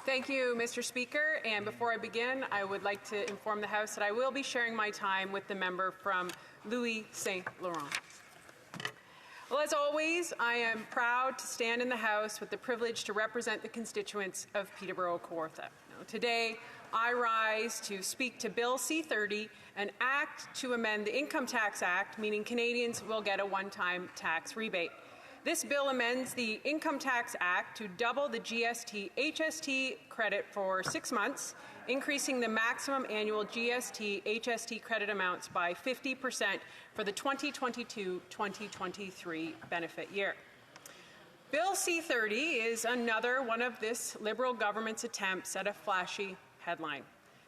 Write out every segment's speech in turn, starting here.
Thank you, Mr. Speaker. And before I begin, I would like to inform the House that I will be sharing my time with the member from Louis Saint Laurent. Well, as always, I am proud to stand in the House with the privilege to represent the constituents of Peterborough-Kawartha. Today, I rise to speak to Bill C-30, an act to amend the Income Tax Act, meaning Canadians will get a one-time tax rebate. This bill amends the Income Tax Act to double the GST-HST credit for 6 months, increasing the maximum annual GST-HST credit amounts by 50% for the 2022-2023 benefit year. Bill C-30 is another one of this Liberal government's attempts at a flashy headline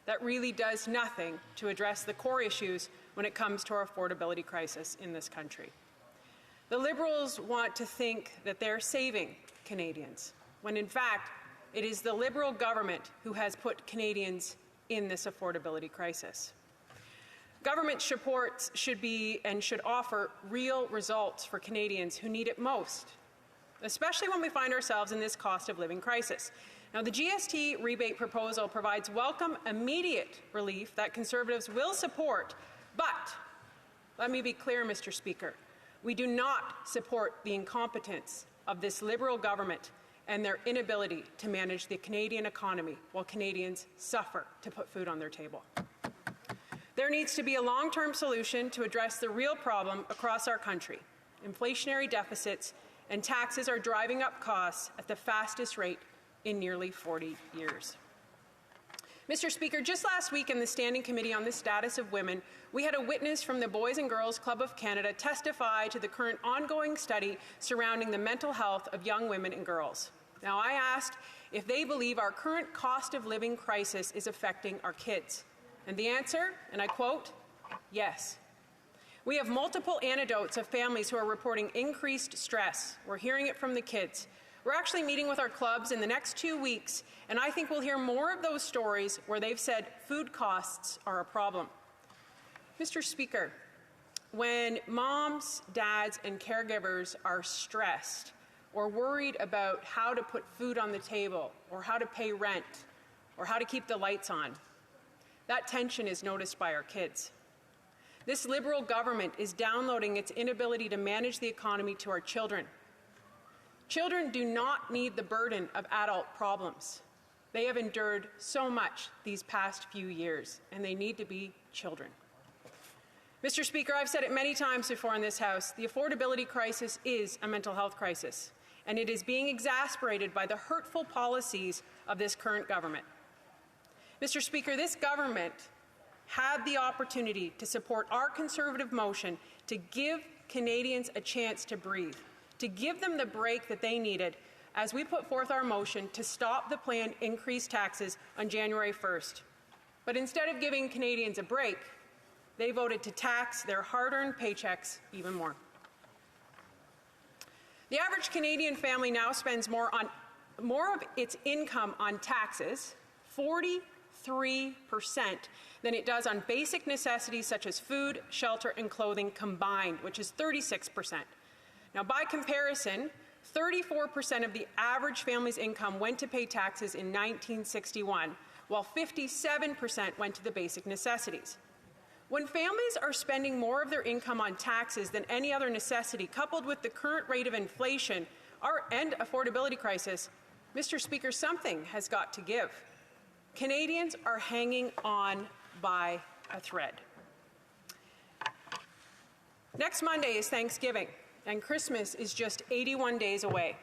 that really does nothing to address the core issues when it comes to our affordability crisis in this country. The Liberals want to think that they're saving Canadians, when in fact it is the Liberal government who has put Canadians in this affordability crisis. Government supports should be and should offer real results for Canadians who need it most, especially when we find ourselves in this cost of living crisis. Now, the GST rebate proposal provides welcome, immediate relief that Conservatives will support, but let me be clear, Mr. Speaker, we do not support the incompetence of this Liberal government and their inability to manage the Canadian economy while Canadians suffer to put food on their table. There needs to be a long-term solution to address the real problem across our country. Inflationary deficits and taxes are driving up costs at the fastest rate in nearly 40 years. Mr. Speaker, just last week in the Standing Committee on the Status of Women, we had a witness from the Boys and Girls Club of Canada testify to the current ongoing study surrounding the mental health of young women and girls. Now, I asked if they believe our current cost of living crisis is affecting our kids. And the answer, and I quote, yes. We have multiple anecdotes of families who are reporting increased stress. We're hearing it from the kids. We're actually meeting with our clubs in the next 2 weeks, and I think we'll hear more of those stories where they've said food costs are a problem. Mr. Speaker, when moms, dads, and caregivers are stressed or worried about how to put food on the table or how to pay rent or how to keep the lights on, that tension is noticed by our kids. This Liberal government is downloading its inability to manage the economy to our children. Children do not need the burden of adult problems. They have endured so much these past few years, and they need to be children. Mr. Speaker, I've said it many times before in this House, the affordability crisis is a mental health crisis, and it is being exacerbated by the hurtful policies of this current government. Mr. Speaker, this government had the opportunity to support our Conservative motion to give Canadians a chance to breathe, to give them the break that they needed as we put forth our motion to stop the planned increased taxes on January 1st. But instead of giving Canadians a break, they voted to tax their hard-earned paychecks even more. The average Canadian family now spends more of its income on taxes, 43%, than it does on basic necessities such as food, shelter, and clothing combined, which is 36%. Now, by comparison, 34% of the average family's income went to pay taxes in 1961, while 57% went to the basic necessities. When families are spending more of their income on taxes than any other necessity, coupled with the current rate of inflation and affordability crisis, Mr. Speaker, something has got to give. Canadians are hanging on by a thread. Next Monday is Thanksgiving, and Christmas is just 81 days away.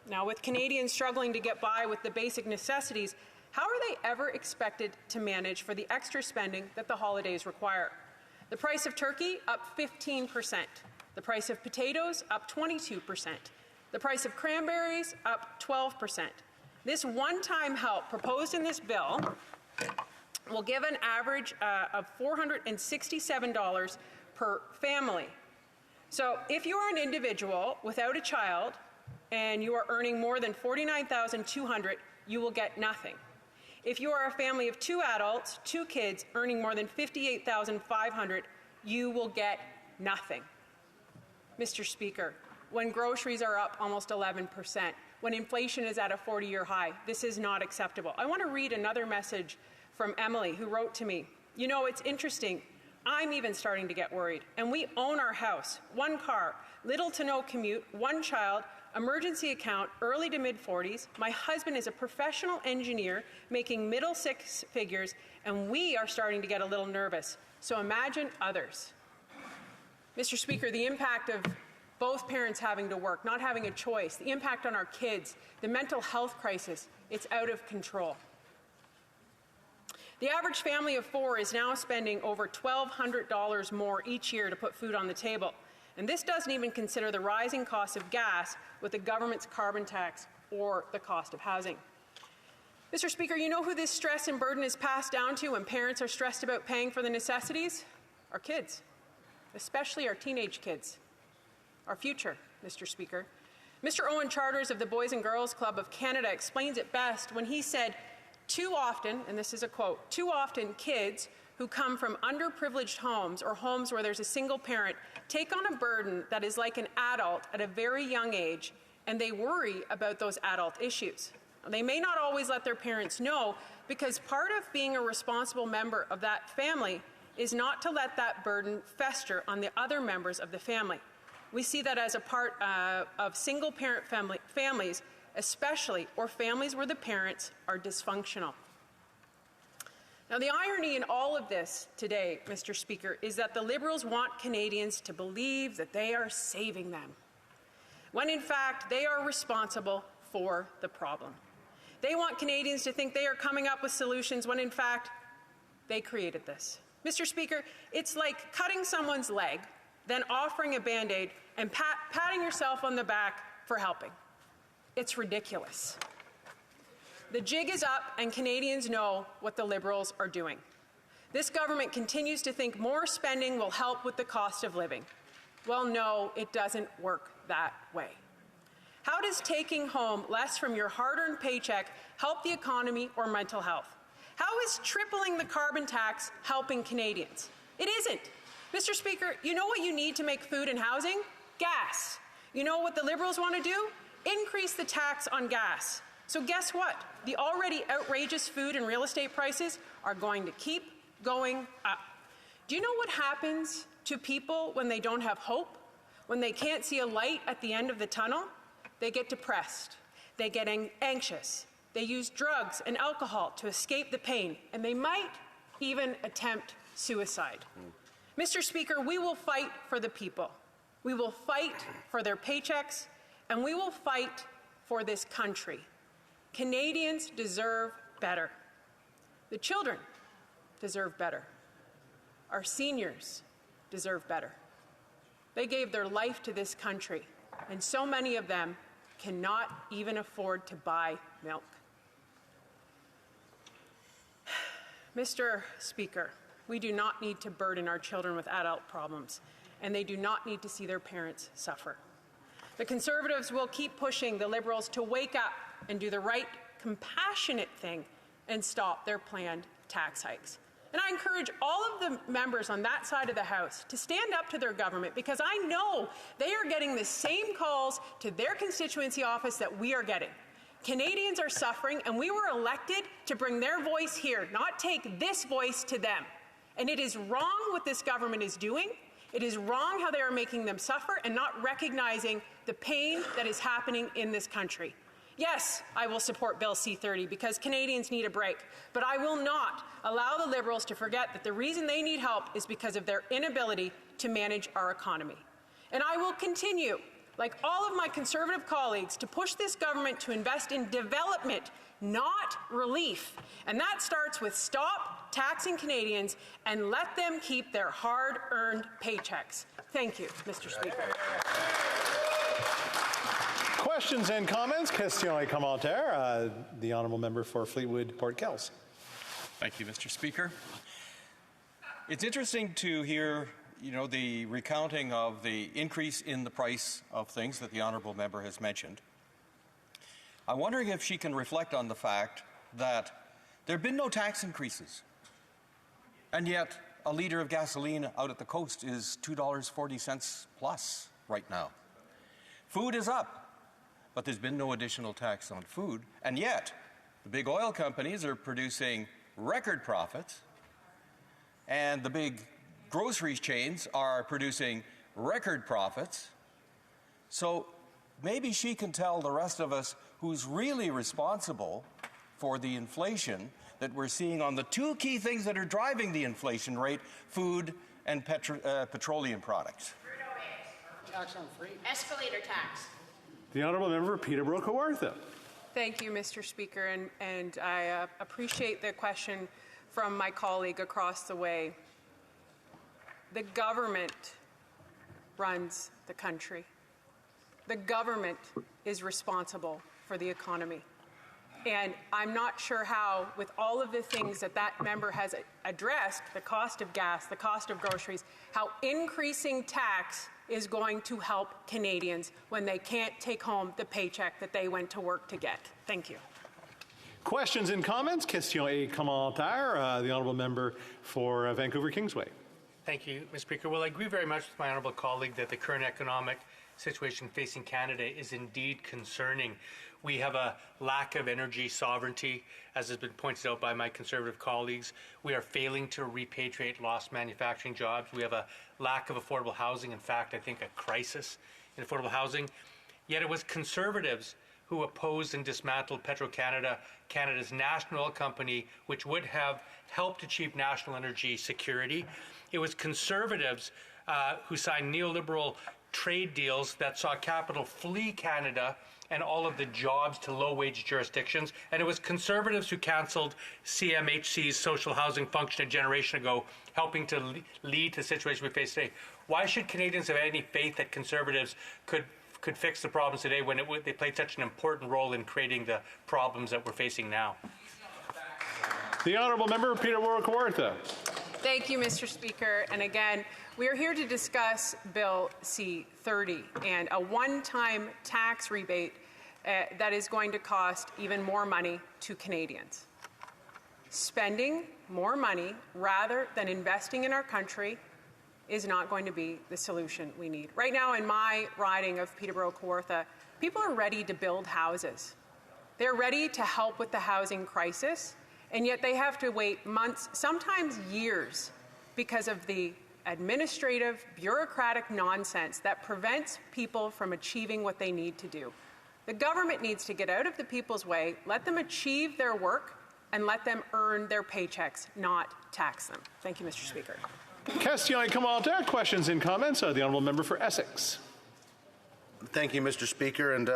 Now, with Canadians struggling to get by with the basic necessities, how are they ever expected to manage for the extra spending that the holidays require? The price of turkey up 15%, the price of potatoes up 22%, the price of cranberries up 12%. This one-time help proposed in this bill will give an average of $467 per family. So if you are an individual without a child and you are earning more than $49,200, you will get nothing. If you are a family of 2 adults, 2 kids, earning more than $58,500, you will get nothing. Mr. Speaker, when groceries are up almost 11%, when inflation is at a 40-year high. This is not acceptable. I want to read another message from Emily, who wrote to me. You know, it's interesting. I'm even starting to get worried. And we own our house, 1 car, little to no commute, 1 child, emergency account, early to mid-40s. My husband is a professional engineer making middle 6 figures, and we are starting to get a little nervous. So imagine others. Mr. Speaker, the impact of both parents having to work, not having a choice, the impact on our kids, the mental health crisis, it's out of control. The average family of 4 is now spending over $1,200 more each year to put food on the table. And this doesn't even consider the rising cost of gas with the government's carbon tax or the cost of housing. Mr. Speaker, you know who this stress and burden is passed down to when parents are stressed about paying for the necessities? Our kids, especially our teenage kids. Our future, Mr. Speaker. Mr. Owen Charters of the Boys and Girls Club of Canada explains it best when he said, too often, and this is a quote, too often kids who come from underprivileged homes or homes where there's a single parent take on a burden that is like an adult at a very young age, and they worry about those adult issues. They may not always let their parents know, because part of being a responsible member of that family is not to let that burden fester on the other members of the family. We see that as a part of single-parent families, especially, or families where the parents are dysfunctional. Now, the irony in all of this today, Mr. Speaker, is that the Liberals want Canadians to believe that they are saving them, when in fact they are responsible for the problem. They want Canadians to think they are coming up with solutions when in fact they created this. Mr. Speaker, it's like cutting someone's leg, then offering a Band-Aid and patting yourself on the back for helping. It's ridiculous. The jig is up, and Canadians know what the Liberals are doing. This government continues to think more spending will help with the cost of living. Well, no, it doesn't work that way. How does taking home less from your hard-earned paycheck help the economy or mental health? How is tripling the carbon tax helping Canadians? It isn't. Mr. Speaker, you know what you need to make food and housing? Gas. You know what the Liberals want to do? Increase the tax on gas. So guess what? The already outrageous food and real estate prices are going to keep going up. Do you know what happens to people when they don't have hope? When they can't see a light at the end of the tunnel? They get depressed. They get anxious. They use drugs and alcohol to escape the pain, and they might even attempt suicide. Mr. Speaker, we will fight for the people. We will fight for their paychecks, and we will fight for this country. Canadians deserve better. The children deserve better. Our seniors deserve better. They gave their life to this country, and so many of them cannot even afford to buy milk. Mr. Speaker, we do not need to burden our children with adult problems, and they do not need to see their parents suffer. The Conservatives will keep pushing the Liberals to wake up and do the right, compassionate thing and stop their planned tax hikes. And I encourage all of the members on that side of the House to stand up to their government, because I know they are getting the same calls to their constituency office that we are getting. Canadians are suffering, and we were elected to bring their voice here, not take this voice to them. And it is wrong what this government is doing. It is wrong how they are making them suffer and not recognizing the pain that is happening in this country. Yes, I will support Bill C-30 because Canadians need a break, but I will not allow the Liberals to forget that the reason they need help is because of their inability to manage our economy. And I will continue, like all of my Conservative colleagues, to push this government to invest in development, not relief. And that starts with stop taxing Canadians and let them keep their hard-earned paychecks. Thank you, Mr. Speaker. Questions and comments? Question et commentaire. The honourable member for Fleetwood Port Kells. Thank you, Mr. Speaker. It's interesting to hear, the recounting of the increase in the price of things that the honourable member has mentioned. I'm wondering if she can reflect on the fact that there have been no tax increases, and yet a litre of gasoline out at the coast is $2.40 plus right now. Food is up, but there's been no additional tax on food, and yet the big oil companies are producing record profits, and the big grocery chains are producing record profits. So maybe she can tell the rest of us who's really responsible for the inflation that we're seeing on the two key things that are driving the inflation rate, food and petroleum products. Tax on freight. Escalator tax. The Honourable Member for Peterborough-Kawartha. Thank you, Mr. Speaker, and I appreciate the question from my colleague across the way. The government runs the country. The government is responsible for the economy. And I'm not sure how, with all of the things that that member has addressed, the cost of gas, the cost of groceries, how increasing tax is going to help Canadians when they can't take home the paycheck that they went to work to get. Thank you. Questions and comments? Question et commentaire. The Honourable Member for Vancouver Kingsway. Thank you, Mr. Speaker. Well, I agree very much with my honourable colleague that the current economic situation facing Canada is indeed concerning. We have a lack of energy sovereignty, as has been pointed out by my Conservative colleagues. We are failing to repatriate lost manufacturing jobs. We have a lack of affordable housing. In fact, I think a crisis in affordable housing. Yet it was Conservatives who opposed and dismantled Petro-Canada, Canada's national oil company, which would have helped achieve national energy security. It was Conservatives who signed neoliberal trade deals that saw capital flee Canada and all of the jobs to low-wage jurisdictions. And it was Conservatives who cancelled CMHC's social housing function a generation ago, helping to lead to the situation we face today. Why should Canadians have any faith that Conservatives could fix the problems today when they played such an important role in creating the problems that we're facing now? The Honourable Member for Peterborough-Kawartha. Thank you, Mr. Speaker. And again, we are here to discuss Bill C-30 and a one-time tax rebate that is going to cost even more money to Canadians. Spending more money rather than investing in our country is not going to be the solution we need. Right now in my riding of Peterborough-Kawartha, people are ready to build houses. They're ready to help with the housing crisis, and yet they have to wait months, sometimes years, because of the administrative, bureaucratic nonsense that prevents people from achieving what they need to do. The government needs to get out of the people's way, let them achieve their work, and let them earn their paychecks, not tax them. Thank you, Mr. Speaker. Question et commentaire. Questions and comments. The Honourable Member for Essex. Thank you, Mr. Speaker, and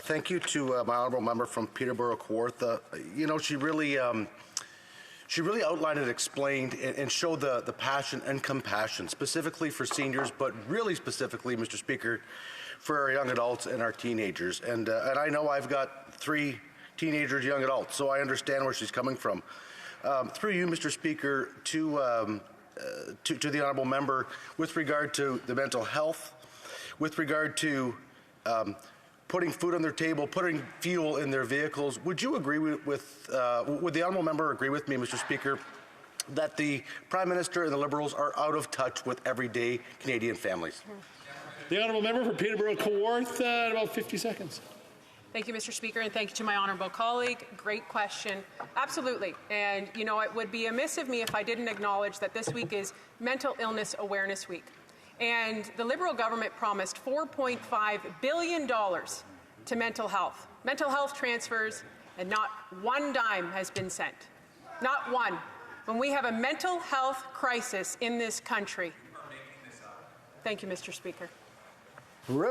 thank you to my honourable member from Peterborough-Kawartha. You know, she really outlined and explained and showed the passion and compassion, specifically for seniors, but really specifically, Mr. Speaker, for our young adults and our teenagers. And I know I've got 3 teenagers, young adults, so I understand where she's coming from. Through you, Mr. Speaker, to the honourable member, with regard to the mental health, with regard to putting food on their table, putting fuel in their vehicles, would you agree would the honourable member agree with me, Mr. Speaker, that the Prime Minister and the Liberals are out of touch with everyday Canadian families? The Honourable Member for Peterborough-Kawartha, in about 50 seconds. Thank you, Mr. Speaker, and thank you to my honourable colleague. Great question. Absolutely. And, you know, it would be amiss of me if I didn't acknowledge that this week is Mental Illness Awareness Week. And the Liberal government promised $4.5 billion to mental health transfers, and not one dime has been sent. Not one. When we have a mental health crisis in this country. Thank you, Mr. Speaker.